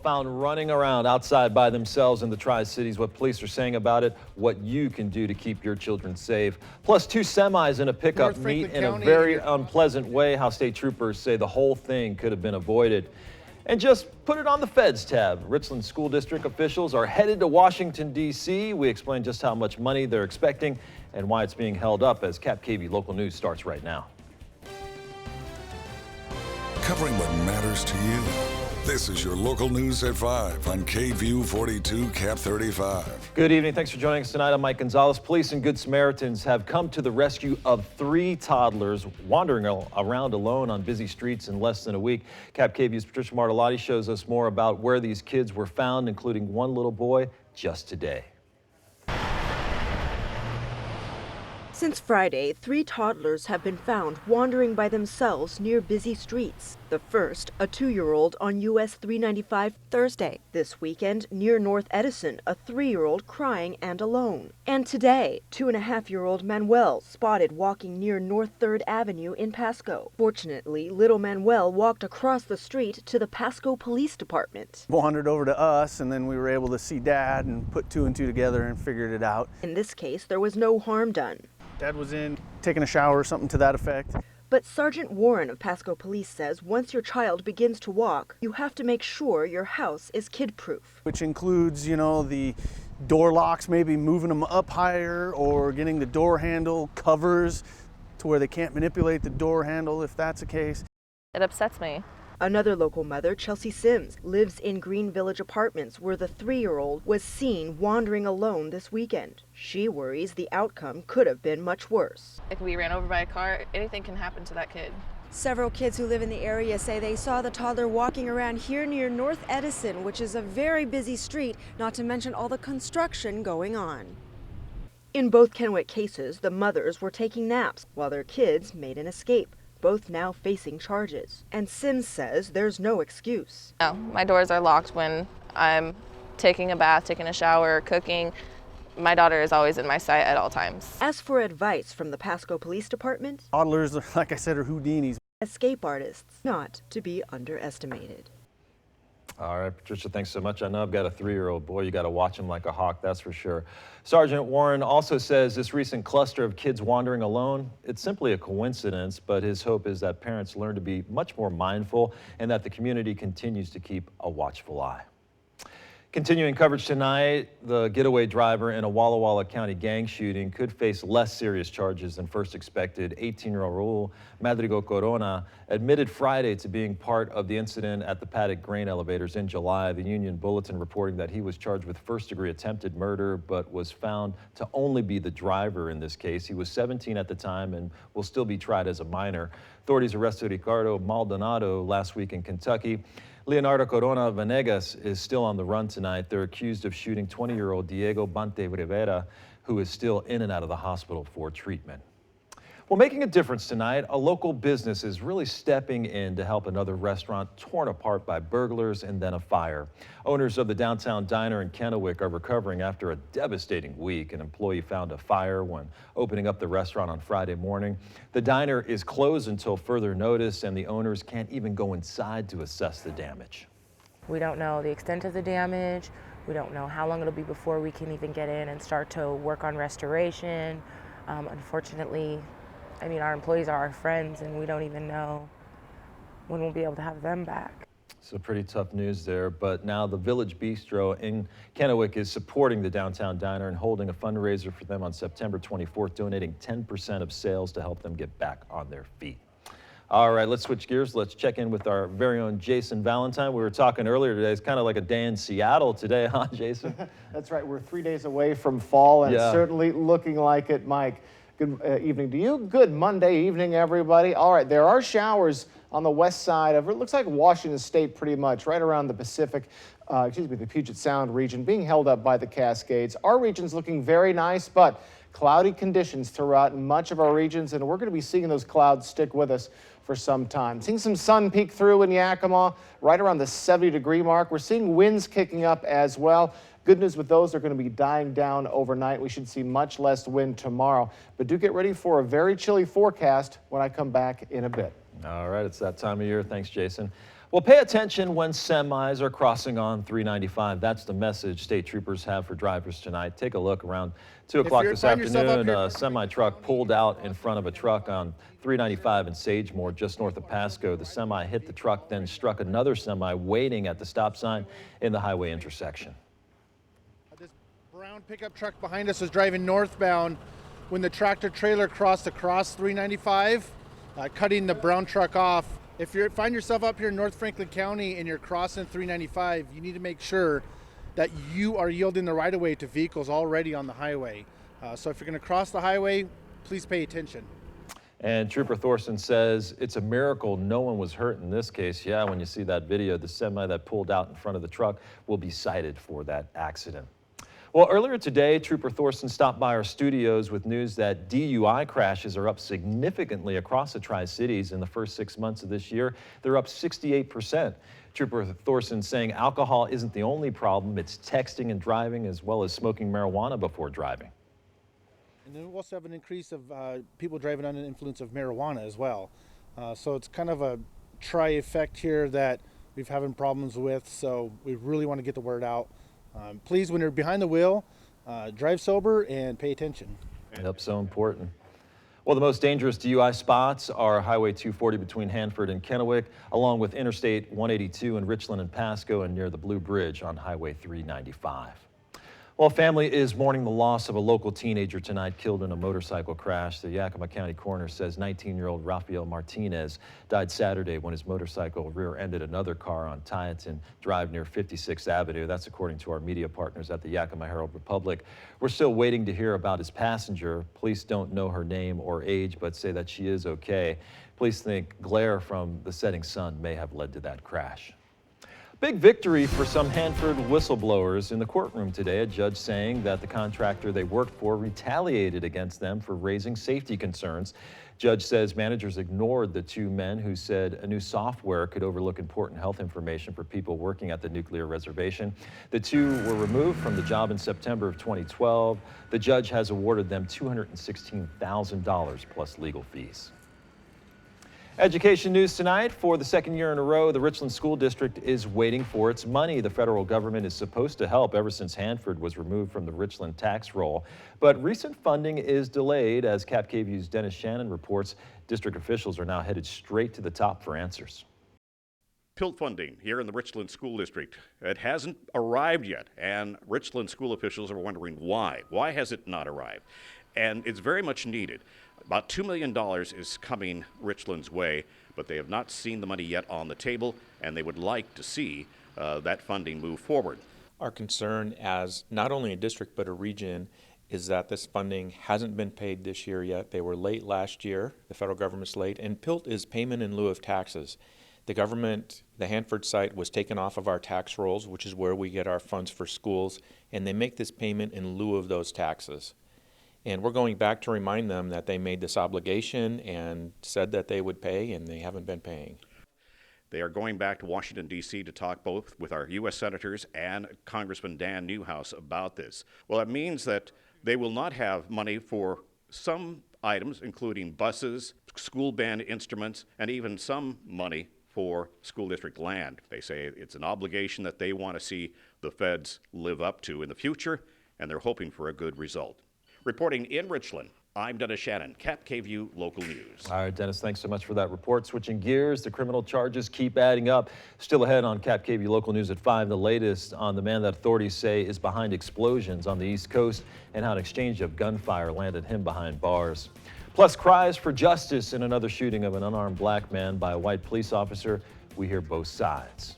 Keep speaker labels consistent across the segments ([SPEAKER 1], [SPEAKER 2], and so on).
[SPEAKER 1] found running around outside by themselves in the Tri-Cities. What police are saying about it, what you can do to keep your children safe. Plus, two semis and a pickup meet in a very unpleasant way. How state troopers say the whole thing could have been avoided. And just put it on the Feds tab. Richland School District officials are headed to Washington, D.C. We explain just how much money they're expecting and why it's being held up as KVEW Local News starts right now.
[SPEAKER 2] Covering what matters to you. This is your local news at 5 on KVEW-42 Cap 35.
[SPEAKER 1] Good evening. Thanks for joining us tonight. I'm Mike Gonzalez. Police and Good Samaritans have come to the rescue of 3 toddlers wandering around alone on busy streets in less than a week. KVEW's Patricia Martellotti shows us more about where these kids were found, including one little boy just today.
[SPEAKER 3] Since Friday, 3 toddlers have been found wandering by themselves near busy streets. The first, a 2-year-old on US 395 Thursday. This weekend, near North Edison, a 3-year-old crying and alone. And today, 2.5-year-old Manuel spotted walking near North 3rd Avenue in Pasco. Fortunately, little Manuel walked across the street to the Pasco Police Department.
[SPEAKER 4] Wandered over to us, and then we were able to see Dad and put 2 and 2 together and figured it out.
[SPEAKER 3] In this case, there was no harm done.
[SPEAKER 4] Dad was in taking a shower or something to that effect.
[SPEAKER 3] But Sergeant Warren of Pasco Police says once your child begins to walk, you have to make sure your house is kid-proof.
[SPEAKER 4] Which includes, the door locks, maybe moving them up higher or getting the door handle covers to where they can't manipulate the door handle if that's the case.
[SPEAKER 5] It upsets me.
[SPEAKER 3] Another local mother, Chelsea Sims, lives in Green Village Apartments where the 3-year-old was seen wandering alone this weekend. She worries the outcome could have been much worse.
[SPEAKER 5] If we ran over by a car, anything can happen to that kid.
[SPEAKER 6] Several kids who live in the area say they saw the toddler walking around here near North Edison, which is a very busy street, not to mention all the construction going on.
[SPEAKER 3] In both Kennewick cases, the mothers were taking naps while their kids made an escape, both now facing charges. And Sims says there's no excuse.
[SPEAKER 5] No, my doors are locked when I'm taking a bath, taking a shower, cooking. My daughter is always in my sight at all times.
[SPEAKER 3] As for advice from the Pasco Police Department,
[SPEAKER 4] Toddlers, like I said, are Houdinis.
[SPEAKER 3] Escape artists not to be underestimated.
[SPEAKER 1] All right, Patricia, thanks so much. I know I've got a 3-year-old boy. You got to watch him like a hawk, that's for sure. Sergeant Warren also says this recent cluster of kids wandering alone, it's simply a coincidence, but his hope is that parents learn to be much more mindful and that the community continues to keep a watchful eye. Continuing coverage tonight, the getaway driver in a Walla Walla County gang shooting could face less serious charges than first expected. 18-year-old Raul Madrigo Corona admitted Friday to being part of the incident at the Paddock grain elevators in July. The Union Bulletin reporting that he was charged with first-degree attempted murder, but was found to only be the driver in this case. He was 17 at the time and will still be tried as a minor. Authorities arrested Ricardo Maldonado last week in Kentucky. Leonardo Corona Vanegas is still on the run tonight. They're accused of shooting 20-year-old Diego Bante Rivera, who is still in and out of the hospital for treatment. Well, making a difference tonight, a local business is really stepping in to help another restaurant torn apart by burglars and then a fire. Owners of the Downtown Diner in Kennewick are recovering after a devastating week. An employee found a fire when opening up the restaurant on Friday morning. The diner is closed until further notice, and the owners can't even go inside to assess the damage.
[SPEAKER 7] We don't know the extent of the damage. We don't know how long it'll be before we can even get in and start to work on restoration. Unfortunately, our employees are our friends, and we don't even know when we'll be able to have them back.
[SPEAKER 1] So pretty tough news there, but now the Village Bistro in Kennewick is supporting the Downtown Diner and holding a fundraiser for them on September 24th, donating 10% of sales to help them get back on their feet. All right, let's switch gears. Let's check in with our very own Jason Valentine. We were talking earlier today. It's kind of like a day in Seattle today, huh, Jason?
[SPEAKER 8] That's right. We're 3 days away from fall, and it's certainly looking like it, Mike. Good evening to you. Good Monday evening, everybody. All right, there are showers on the west side of, it looks like Washington State pretty much, right around the the Puget Sound region, being held up by the Cascades. Our region's looking very nice, but cloudy conditions throughout much of our regions, and we're going to be seeing those clouds stick with us for some time. Seeing some sun peek through in Yakima, right around the 70-degree mark. We're seeing winds kicking up as well. Good news with those, they're going to be dying down overnight. We should see much less wind tomorrow. But do get ready for a very chilly forecast when I come back in a bit.
[SPEAKER 1] All right, it's that time of year. Thanks, Jason. Well, pay attention when semis are crossing on 395. That's the message state troopers have for drivers tonight. Take a look around 2 o'clock this afternoon. A semi-truck pulled out in front of a truck on 395 in Sagemore, just north of Pasco. The semi hit the truck, then struck another semi waiting at the stop sign in the highway intersection.
[SPEAKER 9] This brown pickup truck behind us was driving northbound when the tractor trailer crossed across 395, cutting the brown truck off. If you find yourself up here in North Franklin County and you're crossing 395, you need to make sure that you are yielding the right of way to vehicles already on the highway. So if you're going to cross the highway, please pay attention.
[SPEAKER 1] And Trooper Thorson says it's a miracle no one was hurt in this case. Yeah, when you see that video, the semi that pulled out in front of the truck will be cited for that accident. Well, earlier today, Trooper Thorson stopped by our studios with news that DUI crashes are up significantly across the Tri-Cities in the first 6 months of this year. They're up 68%. Trooper Thorson saying alcohol isn't the only problem. It's texting and driving, as well as smoking marijuana before driving.
[SPEAKER 9] And then we also have an increase of people driving under the influence of marijuana as well. So it's kind of a tri-effect here that we've having problems with. So we really want to get the word out. Please, when you're behind the wheel, drive sober and pay attention.
[SPEAKER 1] Yep, so important. Well, the most dangerous DUI spots are Highway 240 between Hanford and Kennewick, along with Interstate 182 in Richland and Pasco, and near the Blue Bridge on Highway 395. Well, family is mourning the loss of a local teenager tonight killed in a motorcycle crash. The Yakima County coroner says 19-year-old Rafael Martinez died Saturday when his motorcycle rear-ended another car on Tieton Drive near 56th Avenue. That's according to our media partners at the Yakima Herald-Republic. We're still waiting to hear about his passenger. Police don't know her name or age, but say that she is okay. Police think glare from the setting sun may have led to that crash. Big victory for some Hanford whistleblowers in the courtroom today. A judge saying that the contractor they worked for retaliated against them for raising safety concerns. Judge says managers ignored the two men who said a new software could overlook important health information for people working at the nuclear reservation. The two were removed from the job in September of 2012. The judge has awarded them $216,000 plus legal fees. Education news tonight. For the second year in a row, the Richland School District is waiting for its money. The federal government is supposed to help ever since Hanford was removed from the Richland tax roll. But recent funding is delayed. As KVEW's Dennis Shannon reports, district officials are now headed straight to the top for answers.
[SPEAKER 10] PILT funding here in the Richland School District. It hasn't arrived yet, and Richland school officials are wondering why. Why has it not arrived? And it's very much needed. About $2 million is coming Richland's way, but they have not seen the money yet on the table, and they would like to see that funding move forward.
[SPEAKER 11] Our concern as not only a district but a region is that this funding hasn't been paid this year yet. They were late last year, the federal government's late, and PILT is payment in lieu of taxes. The government, the Hanford site, was taken off of our tax rolls, which is where we get our funds for schools, and they make this payment in lieu of those taxes. And we're going back to remind them that they made this obligation and said that they would pay, and they haven't been paying.
[SPEAKER 10] They are going back to Washington, D.C. to talk both with our U.S. senators and Congressman Dan Newhouse about this. Well, it means that they will not have money for some items, including buses, school band instruments, and even some money for school district land. They say it's an obligation that they want to see the feds live up to in the future, and they're hoping for a good result. Reporting in Richland, I'm Dennis Shannon, KVEW Local News.
[SPEAKER 1] All right, Dennis, thanks so much for that report. Switching gears, the criminal charges keep adding up. Still ahead on KVEW Local News at 5, the latest on the man that authorities say is behind explosions on the East Coast and how an exchange of gunfire landed him behind bars. Plus, cries for justice in another shooting of an unarmed black man by a white police officer. We hear both sides.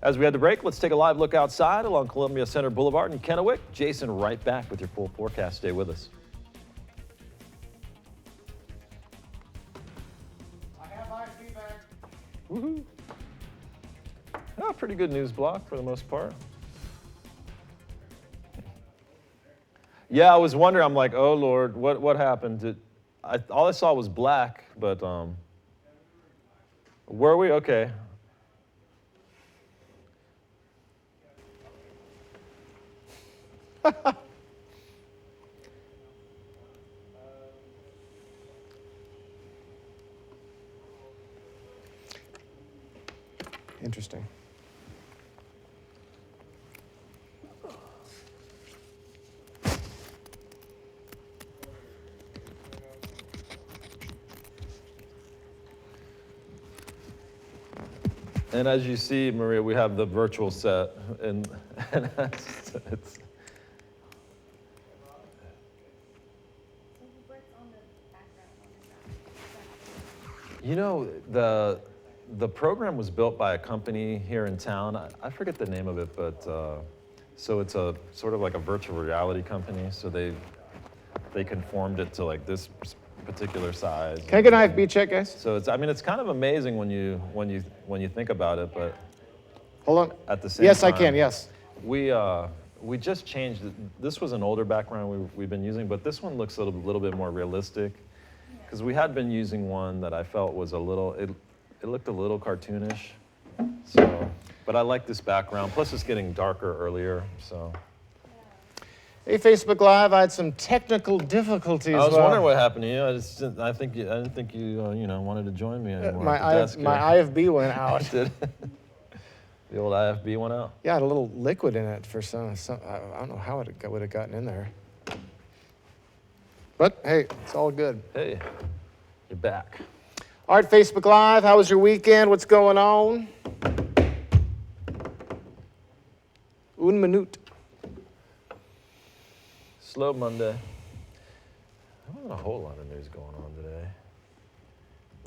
[SPEAKER 1] As we head to break, let's take a live look outside along Columbia Center Boulevard in Kennewick. Jason, right back with your full forecast. Stay with us.
[SPEAKER 9] I have my feedback.
[SPEAKER 1] Woohoo! Oh, pretty good news block for the most part. Yeah, I was wondering. I'm like, oh Lord, what happened? All I saw was black, but were we okay?
[SPEAKER 8] Interesting.
[SPEAKER 1] And as you see, Maria, we have the virtual set, and it's. You know, the program was built by a company here in town. I forget the name of it, but so it's a sort of like a virtual reality company. So they conformed it to like this particular size.
[SPEAKER 8] Can I get an IFB check, guys?
[SPEAKER 1] So it's, I mean, it's kind of amazing when you think about it, but
[SPEAKER 8] hold on.
[SPEAKER 1] At the same
[SPEAKER 8] yes,
[SPEAKER 1] time,
[SPEAKER 8] I can. Yes.
[SPEAKER 1] We just changed it. This was an older background we've been using, but this one looks a little bit more realistic. Because we had been using one that I felt was a little, it looked a little cartoonish. So, but I like this background. Plus, it's getting darker earlier. So.
[SPEAKER 8] Hey, Facebook Live. I had some technical difficulties.
[SPEAKER 1] I was wondering what happened to you. I didn't think you wanted to join me anymore.
[SPEAKER 8] My IFB went out.
[SPEAKER 1] Did the old IFB went out?
[SPEAKER 8] Yeah, it had a little liquid in it for some I don't know how it would have gotten in there. But hey, it's all good.
[SPEAKER 1] Hey, you're back.
[SPEAKER 8] All right, Facebook Live, how was your weekend? What's going on? Un minute.
[SPEAKER 1] Slow Monday. There wasn't a whole lot of news going on today.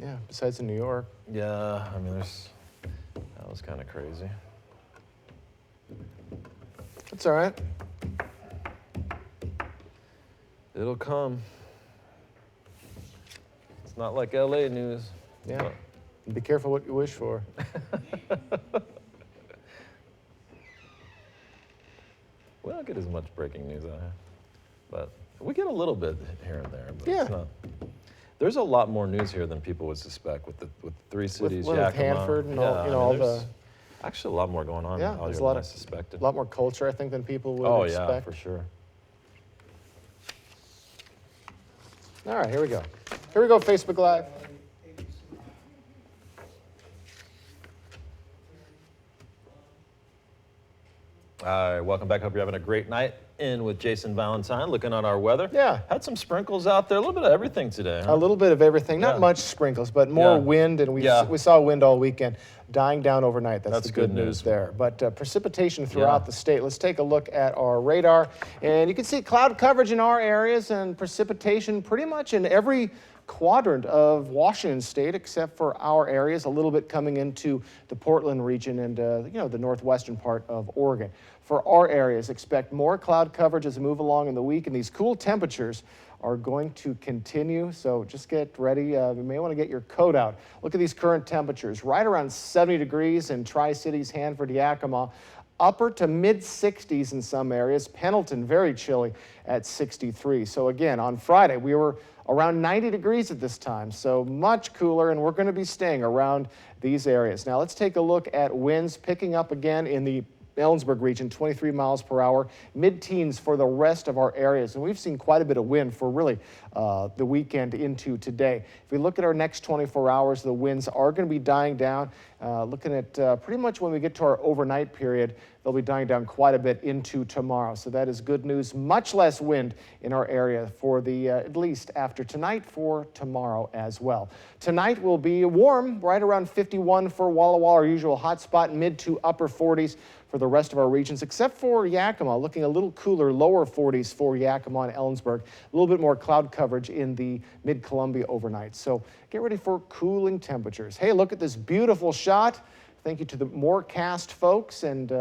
[SPEAKER 8] Yeah, besides in New York.
[SPEAKER 1] Yeah, I mean, that was kind of crazy.
[SPEAKER 8] That's all right.
[SPEAKER 1] It'll come. It's not like LA news.
[SPEAKER 8] Yeah. Be careful what you wish for.
[SPEAKER 1] We don't get as much breaking news out here, but we get a little bit here and there. But
[SPEAKER 8] yeah.
[SPEAKER 1] It's not. There's a lot more news here than people would suspect with three cities,
[SPEAKER 8] with
[SPEAKER 1] Yakima,
[SPEAKER 8] Hanford and all, the.
[SPEAKER 1] Actually, a lot more going on.
[SPEAKER 8] Yeah, there's a lot of
[SPEAKER 1] suspected.
[SPEAKER 8] A lot more culture, I think, than people would expect.
[SPEAKER 1] Oh yeah, for sure.
[SPEAKER 8] All right, here we go. Here we go, Facebook Live.
[SPEAKER 1] All right, welcome back. Hope you're having a great night in with Jason Valentine, looking at our weather.
[SPEAKER 8] Yeah.
[SPEAKER 1] Had some sprinkles out there, a little bit of everything today. Huh?
[SPEAKER 8] A little bit of everything. Not much sprinkles, but more wind, and we saw wind all weekend, dying down overnight. That's the good news there. But precipitation throughout the state. Let's take a look at our radar. And you can see cloud coverage in our areas and precipitation pretty much in every quadrant of Washington state, except for our areas, a little bit coming into the Portland region and the northwestern part of Oregon. For our areas, expect more cloud coverage as we move along in the week, and these cool temperatures are going to continue, so just get ready. You may want to get your coat out. Look at these current temperatures, right around 70 degrees in Tri-Cities, Hanford, Yakima, upper to mid-60s in some areas. Pendleton, very chilly at 63. So again, on Friday, we were around 90 degrees at this time, so much cooler, and we're going to be staying around these areas. Now let's take a look at winds picking up again in the Ellensburg region, 23 miles per hour, mid-teens for the rest of our areas. And we've seen quite a bit of wind for really the weekend into today. If we look at our next 24 hours, the winds are going to be dying down. Looking at pretty much when we get to our overnight period, they'll be dying down quite a bit into tomorrow. So that is good news. Much less wind in our area for the, at least after tonight, for tomorrow as well. Tonight will be warm, right around 51 for Walla Walla, our usual hot spot, mid to upper 40s for the rest of our regions, except for Yakima, looking a little cooler, lower 40s for Yakima and Ellensburg. A little bit more cloud coverage in the mid-Columbia overnight. So get ready for cooling temperatures. Hey, look at this beautiful shot. Thank you to the Morecast folks and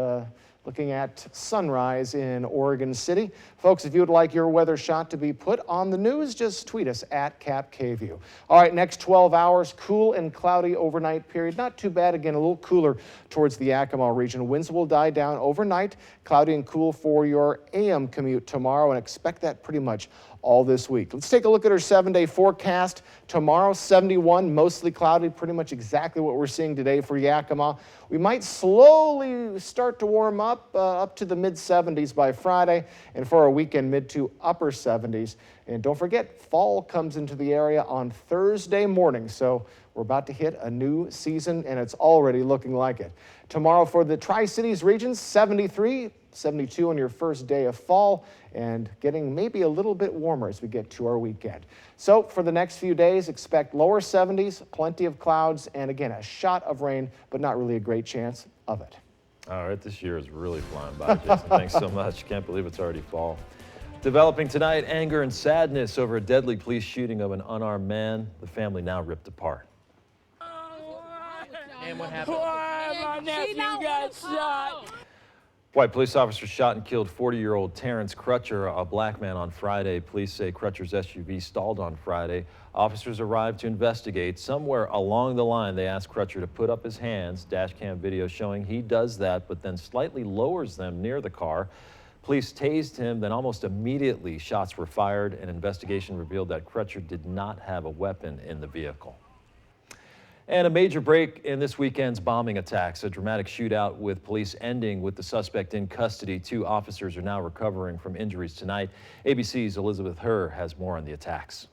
[SPEAKER 8] looking at sunrise in Oregon City. Folks, if you would like your weather shot to be put on the news, just tweet us at KVEW. All right, next 12 hours, cool and cloudy overnight period. Not too bad. Again, a little cooler towards the Yakima region. Winds will die down overnight. Cloudy and cool for your AM commute tomorrow, and expect that pretty much all this week. Let's take a look at our 7-day forecast. Tomorrow, 71, mostly cloudy, pretty much exactly what we're seeing today for Yakima. We might slowly start to warm up to the mid-70s by Friday, and for our weekend, mid to upper 70s. And don't forget, fall comes into the area on Thursday morning, so We're about to hit a new season, and it's already looking like it. Tomorrow for the Tri-Cities region, 73, 72 on your first day of fall, and getting maybe a little bit warmer as we get to our weekend. So for the next few days, expect lower 70s, plenty of clouds, and again, a shot of rain, but not really a great chance of it.
[SPEAKER 1] All right, this year is really flying by, Jason. Thanks so much. Can't believe it's already fall. Developing tonight, anger and sadness over a deadly police shooting of an unarmed man. The family now ripped apart.
[SPEAKER 12] And what happened? My nephew got shot.
[SPEAKER 1] White police officer shot and killed 40-year-old Terrence Crutcher, a black man, on Friday. Police say Crutcher's SUV stalled on Friday. Officers arrived to investigate. Somewhere along the line, they asked Crutcher to put up his hands. Dash cam video showing he does that, but then slightly lowers them near the car. Police tased him, then almost immediately shots were fired. An investigation revealed that Crutcher did not have a weapon in the vehicle. And a major break in this weekend's bombing attacks. A dramatic shootout with police ending with the suspect in custody. 2 officers are now recovering from injuries tonight. ABC's Elizabeth Herr has more on the attacks.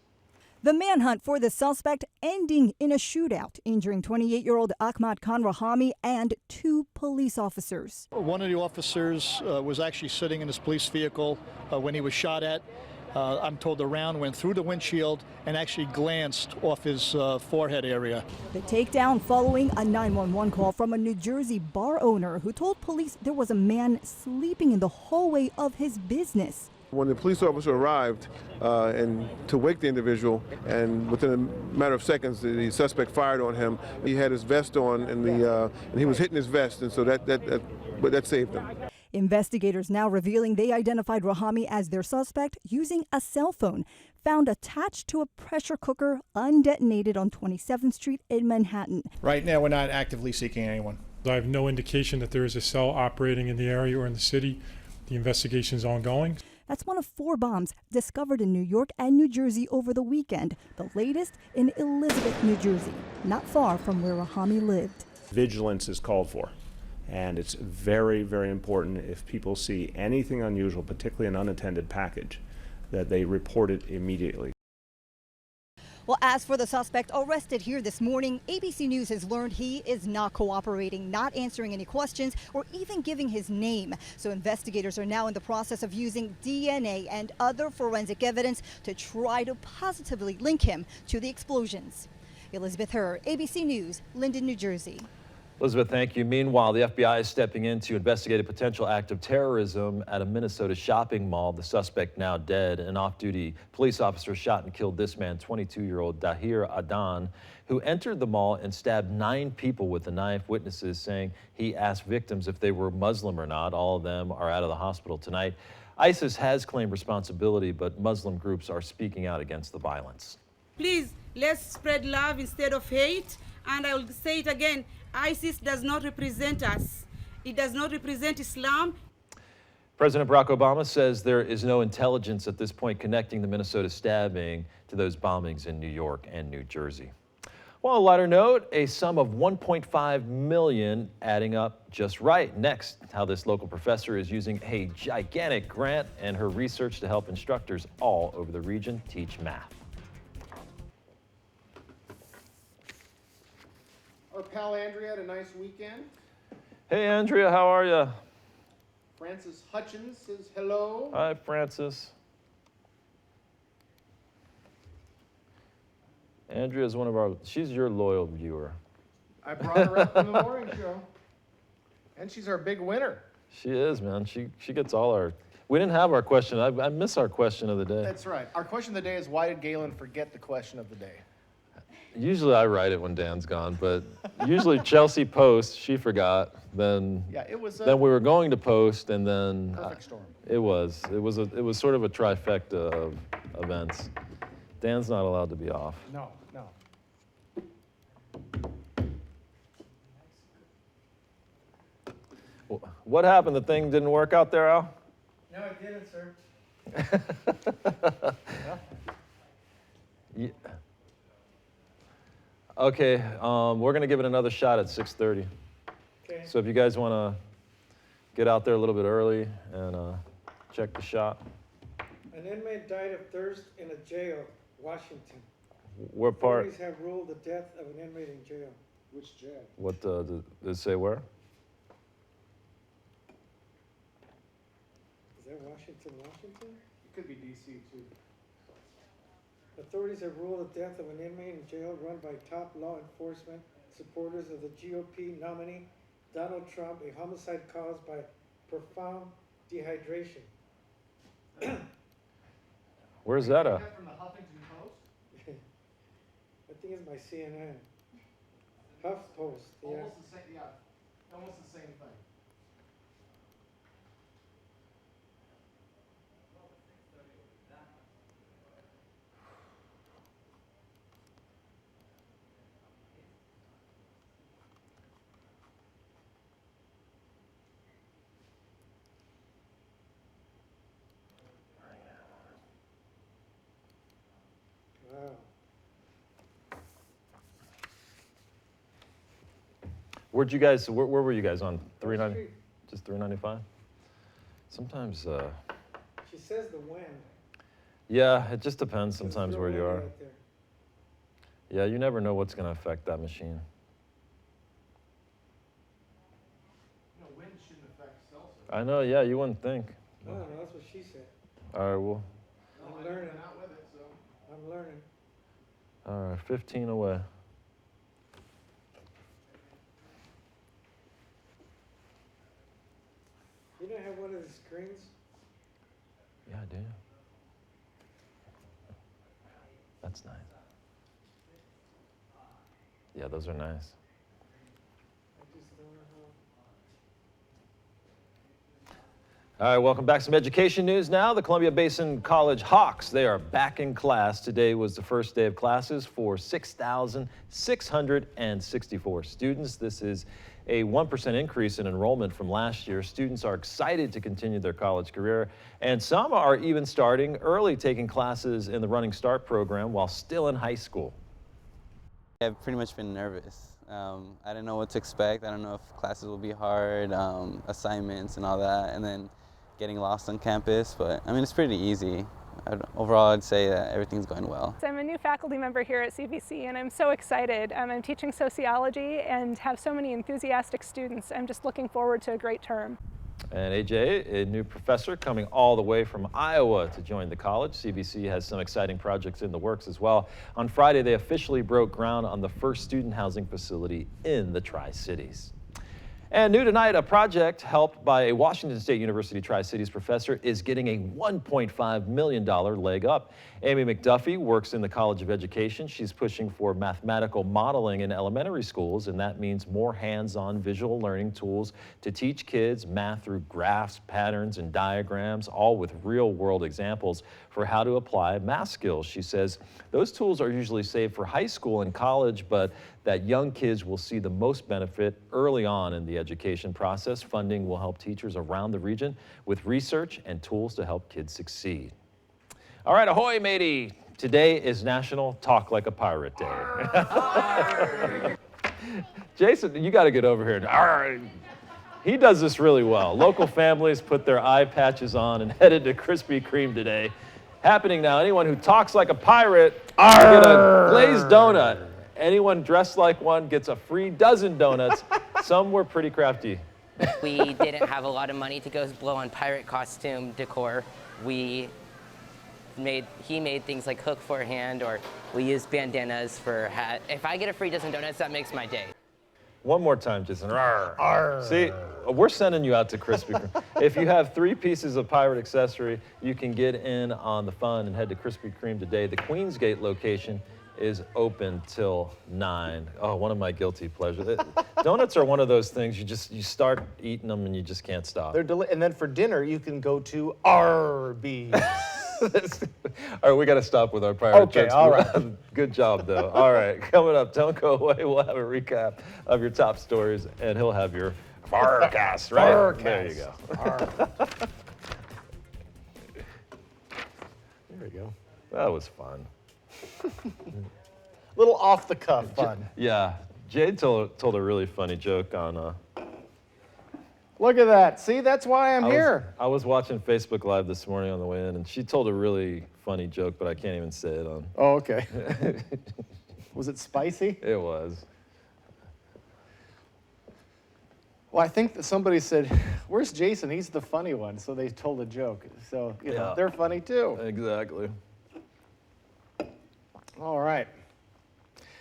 [SPEAKER 13] The manhunt for the suspect ending in a shootout, injuring 28-year-old Ahmad Khan Rahami and 2 police officers.
[SPEAKER 14] One of the officers was actually sitting in his police vehicle when he was shot at. I'm told the round went through the windshield and actually glanced off his forehead area.
[SPEAKER 13] The takedown following a 911 call from a New Jersey bar owner who told police there was a man sleeping in the hallway of his business.
[SPEAKER 15] When the police officer arrived and to wake the individual, and within a matter of seconds, the suspect fired on him. He had his vest on, and he was hitting his vest, and so that saved him.
[SPEAKER 13] Investigators now revealing they identified Rahami as their suspect using a cell phone found attached to a pressure cooker undetonated on 27th Street in Manhattan.
[SPEAKER 16] Right now, we're not actively seeking anyone.
[SPEAKER 17] I have no indication that there is a cell operating in the area or in the city. The investigation is ongoing.
[SPEAKER 13] That's one of 4 bombs discovered in New York and New Jersey over the weekend, the latest in Elizabeth, New Jersey, not far from where Rahami lived.
[SPEAKER 18] Vigilance is called for. And it's very, very important if people see anything unusual, particularly an unattended package, that they report it immediately.
[SPEAKER 13] Well, as for the suspect arrested here this morning, ABC News has learned he is not cooperating, not answering any questions, or even giving his name. So investigators are now in the process of using DNA and other forensic evidence to try to positively link him to the explosions. Elizabeth Herr, ABC News, Linden, New Jersey.
[SPEAKER 1] Elizabeth, thank you. Meanwhile, the FBI is stepping in to investigate a potential act of terrorism at a Minnesota shopping mall. The suspect now dead. An off-duty police officer shot and killed this man, 22-year-old Dahir Adan, who entered the mall and stabbed 9 people with a knife. Witnesses saying he asked victims if they were Muslim or not. All of them are out of the hospital tonight. ISIS has claimed responsibility, but Muslim groups are speaking out against the violence.
[SPEAKER 19] Please, let's spread love instead of hate. And I will say it again, ISIS does not represent us. It does not represent Islam.
[SPEAKER 1] President Barack Obama says there is no intelligence at this point connecting the Minnesota stabbing to those bombings in New York and New Jersey. Well, a lighter note, a sum of $1.5 million adding up just right. Next, how this local professor is using a gigantic grant and her research to help instructors all over the region teach math.
[SPEAKER 8] Our pal Andrea had a nice weekend.
[SPEAKER 1] Hey, Andrea, how are you?
[SPEAKER 8] Francis Hutchins says hello.
[SPEAKER 1] Hi, Francis. Andrea's she's your loyal viewer.
[SPEAKER 8] I brought her up in the morning show. And she's our big winner.
[SPEAKER 1] She is, man. She gets all our... We didn't have our question. I miss our question of the day.
[SPEAKER 8] That's right. Our question of the day is, why did Galen forget the question of the day?
[SPEAKER 1] Usually I write it when Dan's gone, but usually Chelsea posts, she forgot, then
[SPEAKER 8] yeah, it was
[SPEAKER 1] then we were going to post, and then
[SPEAKER 8] perfect storm.
[SPEAKER 1] It was sort of a trifecta of events. Dan's not allowed to be off.
[SPEAKER 8] No.
[SPEAKER 1] What happened? The thing didn't work out there, Al?
[SPEAKER 8] No, it didn't, sir.
[SPEAKER 1] Yeah. Okay, we're going to give it another shot at 6:30. Okay. So if you guys want to get out there a little bit early and check the shot.
[SPEAKER 20] An inmate died of thirst in a jail, Washington.
[SPEAKER 1] What part?
[SPEAKER 20] Authorities have ruled the death of an inmate in jail. Which jail?
[SPEAKER 1] What did it say where?
[SPEAKER 20] Is that Washington?
[SPEAKER 8] It could be D.C. too.
[SPEAKER 20] Authorities have ruled the death of an inmate in jail run by top law enforcement supporters of the GOP nominee Donald Trump, a homicide caused by profound dehydration.
[SPEAKER 1] Where's that at?
[SPEAKER 8] From the Huffington Post?
[SPEAKER 20] I think it's my CNN. HuffPost, yeah.
[SPEAKER 8] Almost the same, yeah. Almost the same thing.
[SPEAKER 20] Wow.
[SPEAKER 1] Where were you guys on? 390? Just 395? Sometimes,
[SPEAKER 20] She says the wind.
[SPEAKER 1] yeah, it just depends sometimes
[SPEAKER 20] It's
[SPEAKER 1] where
[SPEAKER 20] real
[SPEAKER 1] you are.
[SPEAKER 20] windy out there.
[SPEAKER 1] Yeah, you never know what's going to affect that machine.
[SPEAKER 8] No, wind shouldn't affect Celsius.
[SPEAKER 1] I know, yeah, you wouldn't think.
[SPEAKER 20] I don't know, that's what she said.
[SPEAKER 1] All right, well,
[SPEAKER 20] I'm learning.
[SPEAKER 8] Not with it, so.
[SPEAKER 20] I'm learning.
[SPEAKER 1] all right, 15 away.
[SPEAKER 20] You don't have one of the screens?
[SPEAKER 1] Yeah, I do. That's nice. Yeah, those are nice.
[SPEAKER 20] I just don't know how.
[SPEAKER 1] All right, welcome back. Some education news now. The Columbia Basin College Hawks, they are back in class. Today was the first day of classes for 6,664 students. This is a 1% increase in enrollment from last year. Students are excited to continue their college career, and some are even starting early, taking classes in the Running Start program while still in high school.
[SPEAKER 21] I've pretty much been nervous. I didn't know what to expect. I don't know if classes will be hard, assignments and all that, and then getting lost on campus, but I mean, it's pretty easy. Overall, I'd say that everything's going well.
[SPEAKER 22] I'm a new faculty member here at CVC, and I'm so excited. I'm teaching sociology and have so many enthusiastic students. I'm just looking forward to a great term.
[SPEAKER 1] And AJ, a new professor coming all the way from Iowa to join the college. CVC has some exciting projects in the works as well. On Friday, they officially broke ground on the first student housing facility in the Tri-Cities. And new tonight, a project helped by a Washington State University Tri-Cities professor is getting a $1.5 million leg up. Amy McDuffie works in the College of Education. She's pushing for mathematical modeling in elementary schools, and that means more hands-on visual learning tools to teach kids math through graphs, patterns, and diagrams, all with real-world examples for how to apply math skills. She says those tools are usually saved for high school and college, but that young kids will see the most benefit early on in the education process. Funding will help teachers around the region with research and tools to help kids succeed. All right, ahoy, matey. Today is National Talk Like a Pirate Day. Jason, you got to get over here. Arr. He does this really well. Local families put their eye patches on and headed to Krispy Kreme today. Happening now, anyone who talks like a pirate get a glazed donut. Anyone dressed like one gets a free dozen donuts. Some were pretty crafty.
[SPEAKER 23] We didn't have a lot of money to go blow on pirate costume decor. He made things like hook for a hand, or we used bandanas for hat. If I get a free dozen donuts, that makes my day.
[SPEAKER 1] One more time, Jason. Arr. Arr. See, we're sending you out to Krispy Kreme. If you have 3 pieces of pirate accessory, you can get in on the fun and head to Krispy Kreme today. The Queensgate location is open till 9. Oh, one of my guilty pleasures. Donuts are one of those things you start eating them and you just can't stop.
[SPEAKER 8] They're and then for dinner, you can go to Arby's.
[SPEAKER 1] All right, we got to stop with our pirate jokes.
[SPEAKER 8] All right.
[SPEAKER 1] Good job, though. All right, coming up, don't go away. We'll have a recap of your top stories, and he'll have your forecast, right?
[SPEAKER 8] Forecast.
[SPEAKER 1] There you go.
[SPEAKER 8] There we go.
[SPEAKER 1] That was fun.
[SPEAKER 8] Little off the cuff fun.
[SPEAKER 1] Yeah, Jade told a really funny joke on
[SPEAKER 8] Look at that. See, that's why I'm here.
[SPEAKER 1] I was watching Facebook Live this morning on the way in, and she told a really funny joke, but I can't even say it on.
[SPEAKER 8] Oh, okay. Was it spicy?
[SPEAKER 1] It was.
[SPEAKER 8] Well, I think that somebody said, where's Jason? He's the funny one. So they told a joke. So, you know, they're funny too.
[SPEAKER 1] Exactly.
[SPEAKER 8] All right.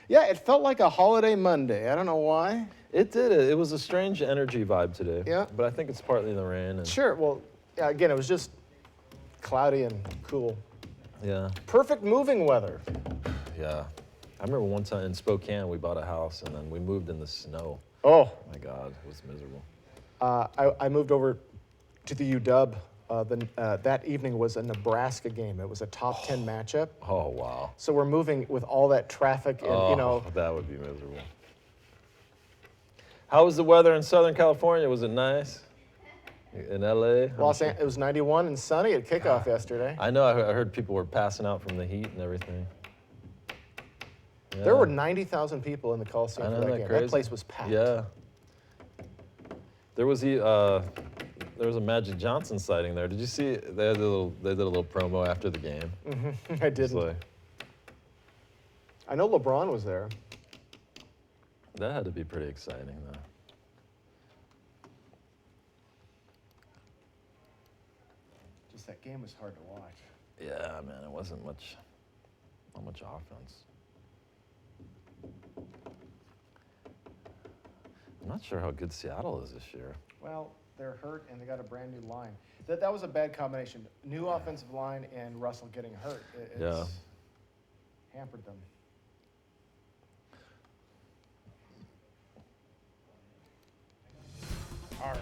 [SPEAKER 8] Yeah, it felt like a holiday Monday. I don't know why.
[SPEAKER 1] It did. It was a strange energy vibe today.
[SPEAKER 8] Yeah.
[SPEAKER 1] But I think it's partly the rain. And
[SPEAKER 8] Sure. Well, yeah, again, it was just cloudy and cool.
[SPEAKER 1] Yeah.
[SPEAKER 8] Perfect moving weather.
[SPEAKER 1] Yeah. I remember one time in Spokane, we bought a house, and then we moved in the snow.
[SPEAKER 8] Oh.
[SPEAKER 1] My God, it was miserable.
[SPEAKER 8] I moved over to the UW. That evening was a Nebraska game. It was a top 10 matchup.
[SPEAKER 1] Oh, wow.
[SPEAKER 8] So we're moving with all that traffic and, you know.
[SPEAKER 1] That would be miserable. How was the weather in Southern California? Was it nice? In LA?
[SPEAKER 8] It was 91 and sunny at kickoff yesterday.
[SPEAKER 1] I know, I heard people were passing out from the heat and everything. Yeah.
[SPEAKER 8] There were 90,000 people in the Coliseum for that game.
[SPEAKER 1] Crazy?
[SPEAKER 8] That place was packed.
[SPEAKER 1] Yeah. There was a Magic Johnson sighting there. Did you see? They did a little promo after the game.
[SPEAKER 8] I didn't. I know LeBron was there.
[SPEAKER 1] That had to be pretty exciting, though.
[SPEAKER 8] Just that game was hard to watch.
[SPEAKER 1] Yeah, man, it wasn't not much offense. I'm not sure how good Seattle is this year.
[SPEAKER 8] Well, they're hurt and they got a brand new line. That was a bad combination. New offensive line and Russell getting hurt. It's hampered them. All right.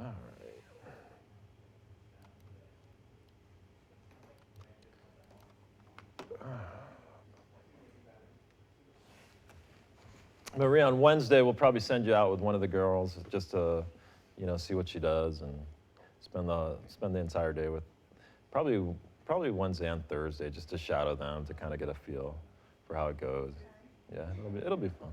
[SPEAKER 1] All right. Marie, on Wednesday, we'll probably send you out with one of the girls just to, you know, see what she does and spend the entire day with, probably Wednesday and Thursday, just to shadow them, to kind of get a feel for how it goes. Yeah, it'll be fun.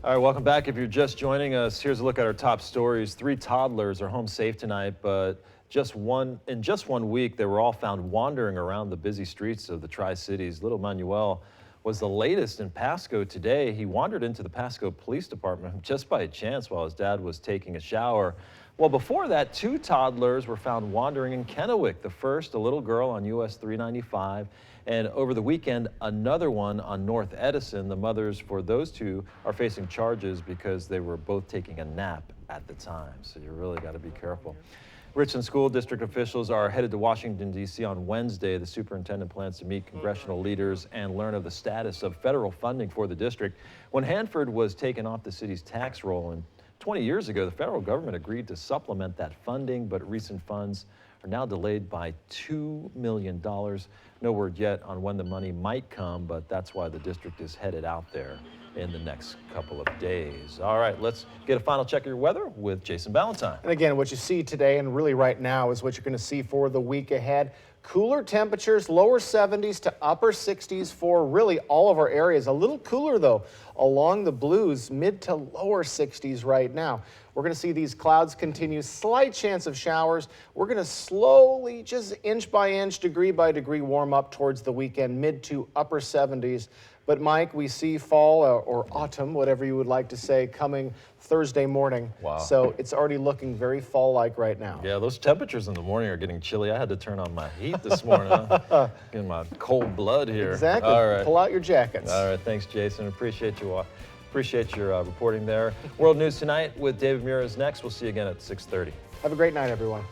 [SPEAKER 1] All right, welcome back. If you're just joining us, here's a look at our top stories. 3 toddlers are home safe tonight, but in just one week, they were all found wandering around the busy streets of the Tri-Cities. Little Manuel was the latest in Pasco today. He wandered into the Pasco Police Department just by chance while his dad was taking a shower. Well, before that, 2 toddlers were found wandering in Kennewick. The first, a little girl on US 395, and over the weekend, another one on North Edison. The mothers for those 2 are facing charges because they were both taking a nap at the time. So you really got to be careful. Richland School District officials are headed to Washington, D.C. on Wednesday. The superintendent plans to meet congressional leaders and learn of the status of federal funding for the district. When Hanford was taken off the city's tax roll in 20 years ago, the federal government agreed to supplement that funding, but recent funds are now delayed by $2 million. No word yet on when the money might come, but that's why the district is headed out there in the next couple of days. All right, let's get a final check of your weather with Jason Ballantyne.
[SPEAKER 8] And again, what you see today and really right now is what you're going to see for the week ahead. Cooler temperatures, lower 70s to upper 60s for really all of our areas. A little cooler, though, along the blues, mid to lower 60s right now. We're going to see these clouds continue, slight chance of showers. We're going to slowly, just inch by inch, degree by degree, warm up towards the weekend, mid to upper 70s. But Mike, we see fall or autumn, whatever you would like to say, coming Thursday morning.
[SPEAKER 1] Wow.
[SPEAKER 8] So it's already looking very fall-like right now.
[SPEAKER 1] Yeah, those temperatures in the morning are getting chilly. I had to turn on my heat this morning. Getting my cold blood here.
[SPEAKER 8] Exactly.
[SPEAKER 1] All right.
[SPEAKER 8] Pull out your jackets.
[SPEAKER 1] All right, thanks, Jason. Appreciate you. Appreciate your reporting there. World News Tonight with David Muir is next. We'll see you again at 6:30.
[SPEAKER 8] Have a great night, everyone.